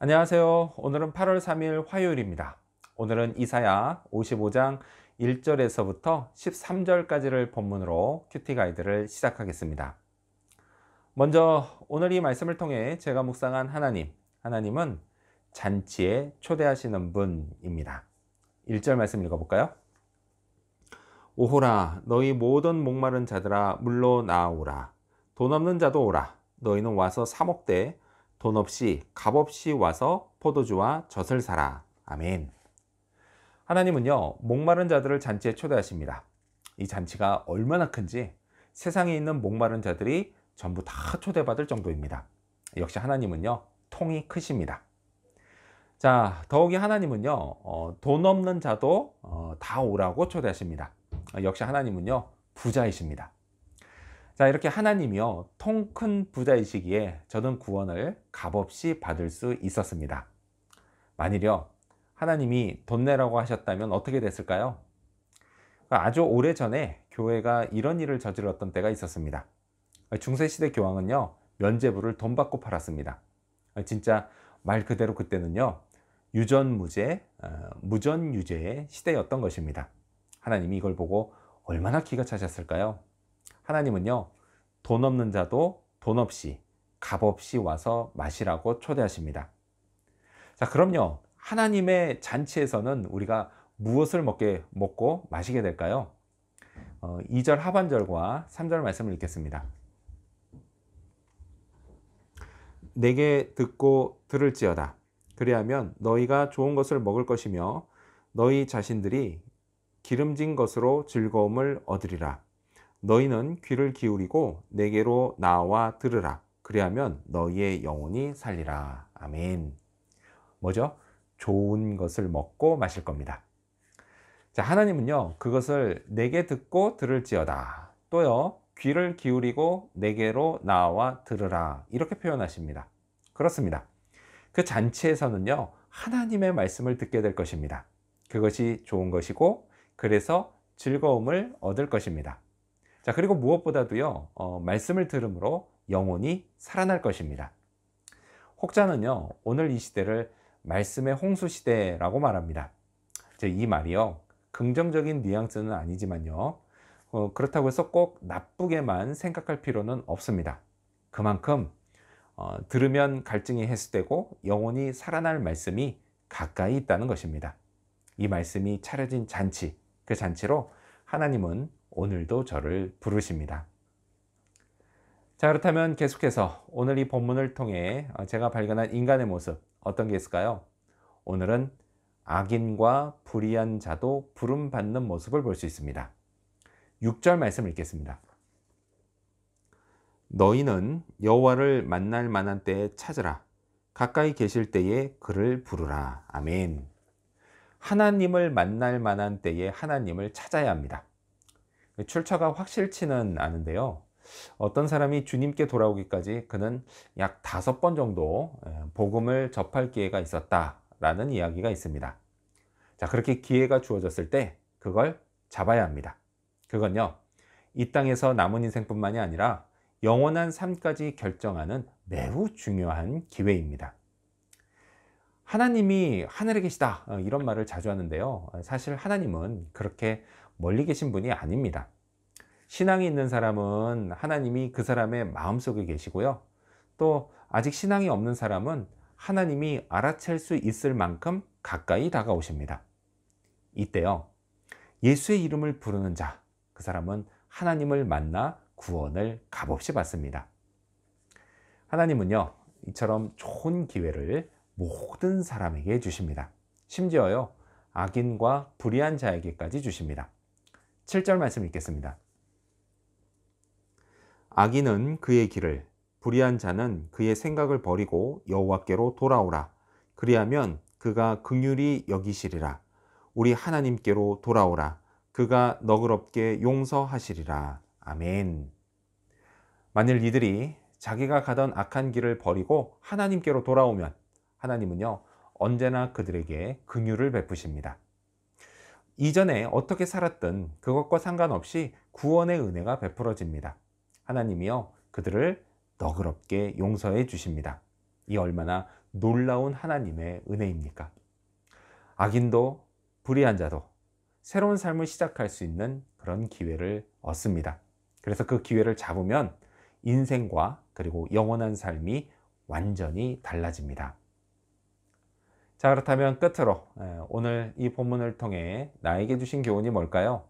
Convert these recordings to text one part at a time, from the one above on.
안녕하세요. 오늘은 8월 3일 화요일입니다. 오늘은 이사야 55장 1절에서부터 13절까지를 본문으로 큐티 가이드를 시작하겠습니다. 먼저 오늘 이 말씀을 통해 제가 묵상한 하나님은 잔치에 초대하시는 분입니다. 1절 말씀 읽어볼까요? 오호라, 너희 모든 목마른 자들아 물로 나아오라. 돈 없는 자도 오라. 너희는 와서 사 먹되 돈 없이 값없이 와서 포도주와 젖을 사라. 아멘. 하나님은요, 목마른 자들을 잔치에 초대하십니다. 이 잔치가 얼마나 큰지 세상에 있는 목마른 자들이 전부 다 초대받을 정도입니다. 역시 하나님은요, 통이 크십니다. 자, 더욱이 하나님은요, 돈 없는 자도 다 오라고 초대하십니다. 역시 하나님은요, 부자이십니다. 자, 이렇게 하나님이요, 통 큰 부자이시기에 저는 구원을 값없이 받을 수 있었습니다. 만일요, 하나님이 돈 내라고 하셨다면 어떻게 됐을까요? 아주 오래전에 교회가 이런 일을 저질렀던 때가 있었습니다. 중세시대 교황은요, 면죄부를 돈 받고 팔았습니다. 진짜 말 그대로 그때는요, 유전무죄, 무전유죄의 시대였던 것입니다. 하나님이 이걸 보고 얼마나 기가 차셨을까요? 하나님은요, 돈 없는 자도 돈 없이 값없이 와서 마시라고 초대하십니다. 자, 그럼요, 하나님의 잔치에서는 우리가 무엇을 먹고 마시게 될까요? 2절 하반절과 3절 말씀을 읽겠습니다. 내게 듣고 들을지어다. 그리하면 너희가 좋은 것을 먹을 것이며 너희 자신들이 기름진 것으로 즐거움을 얻으리라. 너희는 귀를 기울이고 내게로 나와 들으라. 그리하면 너희의 영혼이 살리라. 아멘. 뭐죠? 좋은 것을 먹고 마실 겁니다. 자, 하나님은요, 그것을 내게 듣고 들을지어다. 또요, 귀를 기울이고 내게로 나와 들으라. 이렇게 표현하십니다. 그렇습니다. 그 잔치에서는요, 하나님의 말씀을 듣게 될 것입니다. 그것이 좋은 것이고, 그래서 즐거움을 얻을 것입니다. 자, 그리고 무엇보다도요, 말씀을 들음으로 영혼이 살아날 것입니다. 혹자는요, 오늘 이 시대를 말씀의 홍수 시대라고 말합니다. 이 말이요, 긍정적인 뉘앙스는 아니지만요, 그렇다고 해서 꼭 나쁘게만 생각할 필요는 없습니다. 그만큼 들으면 갈증이 해소되고 영혼이 살아날 말씀이 가까이 있다는 것입니다. 이 말씀이 차려진 잔치, 그 잔치로 하나님은 오늘도 저를 부르십니다. 자, 그렇다면 계속해서 오늘 이 본문을 통해 제가 발견한 인간의 모습, 어떤 게 있을까요? 오늘은 악인과 불의한 자도 부름받는 모습을 볼 수 있습니다. 6절 말씀 읽겠습니다. 너희는 여호와를 만날 만한 때에 찾으라. 가까이 계실 때에 그를 부르라. 아멘. 하나님을 만날 만한 때에 하나님을 찾아야 합니다. 출처가 확실치는 않은데요, 어떤 사람이 주님께 돌아오기까지 그는 약 5번 정도 복음을 접할 기회가 있었다라는 이야기가 있습니다. 자, 그렇게 기회가 주어졌을 때 그걸 잡아야 합니다. 그건요, 이 땅에서 남은 인생뿐만이 아니라 영원한 삶까지 결정하는 매우 중요한 기회입니다. 하나님이 하늘에 계시다, 이런 말을 자주 하는데요, 사실 하나님은 그렇게 멀리 계신 분이 아닙니다. 신앙이 있는 사람은 하나님이 그 사람의 마음속에 계시고요, 또 아직 신앙이 없는 사람은 하나님이 알아챌 수 있을 만큼 가까이 다가오십니다. 이때요, 예수의 이름을 부르는 자, 그 사람은 하나님을 만나 구원을 값없이 받습니다. 하나님은요, 이처럼 좋은 기회를 모든 사람에게 주십니다. 심지어요, 악인과 불의한 자에게까지 주십니다. 7절 말씀 읽겠습니다. 악인은 그의 길을, 불의한 자는 그의 생각을 버리고 여호와께로 돌아오라. 그리하면 그가 긍휼히 여기시리라. 우리 하나님께로 돌아오라. 그가 너그럽게 용서하시리라. 아멘. 만일 이들이 자기가 가던 악한 길을 버리고 하나님께로 돌아오면 하나님은요, 언제나 그들에게 긍휼을 베푸십니다. 이전에 어떻게 살았든 그것과 상관없이 구원의 은혜가 베풀어집니다. 하나님이요, 그들을 너그럽게 용서해 주십니다. 이 얼마나 놀라운 하나님의 은혜입니까? 악인도 불의한 자도 새로운 삶을 시작할 수 있는 그런 기회를 얻습니다. 그래서 그 기회를 잡으면 인생과 그리고 영원한 삶이 완전히 달라집니다. 자, 그렇다면 끝으로 오늘 이 본문을 통해 나에게 주신 교훈이 뭘까요?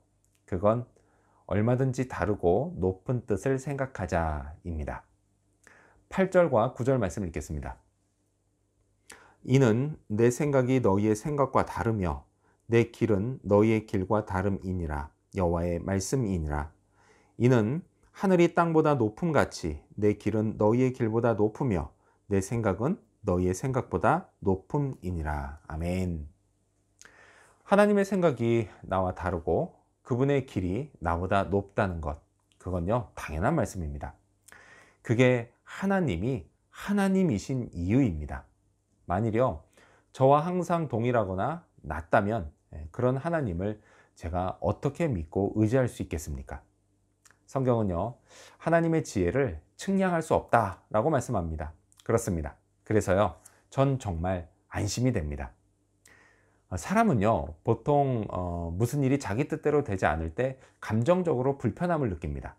그건 얼마든지 다르고 높은 뜻을 생각하자입니다. 8절과 9절 말씀을 읽겠습니다. 이는 내 생각이 너희의 생각과 다르며 내 길은 너희의 길과 다름이니라. 여호와의 말씀이니라. 이는 하늘이 땅보다 높음같이 내 길은 너희의 길보다 높으며 내 생각은 너희의 생각보다 높음이니라. 아멘. 하나님의 생각이 나와 다르고 그분의 길이 나보다 높다는 것, 그건요 당연한 말씀입니다. 그게 하나님이 하나님이신 이유입니다. 만일요 저와 항상 동일하거나 낮다면 그런 하나님을 제가 어떻게 믿고 의지할 수 있겠습니까? 성경은요 하나님의 지혜를 측량할 수 없다라고 말씀합니다. 그렇습니다. 그래서요 전 정말 안심이 됩니다. 사람은요 보통 무슨 일이 자기 뜻대로 되지 않을 때 감정적으로 불편함을 느낍니다.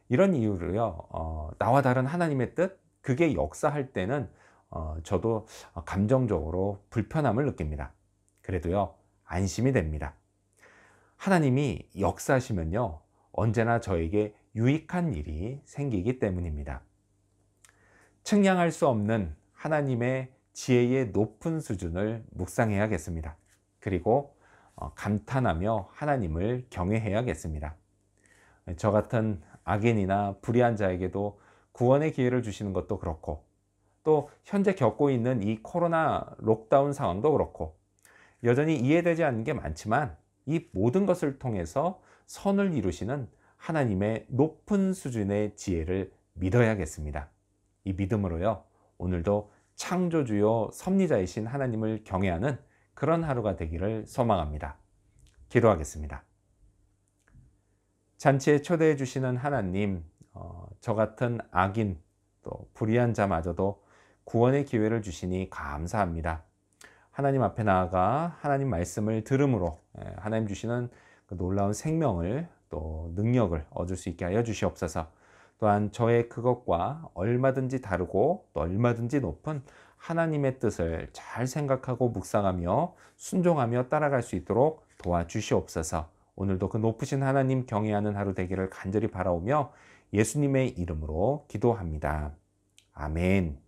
이런 이유로요 나와 다른 하나님의 뜻, 그게 역사할 때는 저도 감정적으로 불편함을 느낍니다. 그래도요 안심이 됩니다. 하나님이 역사하시면요 언제나 저에게 유익한 일이 생기기 때문입니다. 측량할 수 없는 하나님의 지혜의 높은 수준을 묵상해야겠습니다. 그리고 감탄하며 하나님을 경외해야겠습니다. 저 같은 악인이나 불의한 자에게도 구원의 기회를 주시는 것도 그렇고, 또 현재 겪고 있는 이 코로나 록다운 상황도 그렇고, 여전히 이해되지 않는 게 많지만 이 모든 것을 통해서 선을 이루시는 하나님의 높은 수준의 지혜를 믿어야겠습니다. 이 믿음으로요 오늘도 창조주요 섭리자이신 하나님을 경외하는 그런 하루가 되기를 소망합니다. 기도하겠습니다. 잔치에 초대해 주시는 하나님, 저 같은 악인 또 불의한 자마저도 구원의 기회를 주시니 감사합니다. 하나님 앞에 나아가 하나님 말씀을 들음으로 하나님 주시는 그 놀라운 생명을 또 능력을 얻을 수 있게 하여 주시옵소서. 또한 저의 그것과 얼마든지 다르고 또 얼마든지 높은 하나님의 뜻을 잘 생각하고 묵상하며 순종하며 따라갈 수 있도록 도와주시옵소서. 오늘도 그 높으신 하나님 경외하는 하루 되기를 간절히 바라오며 예수님의 이름으로 기도합니다. 아멘.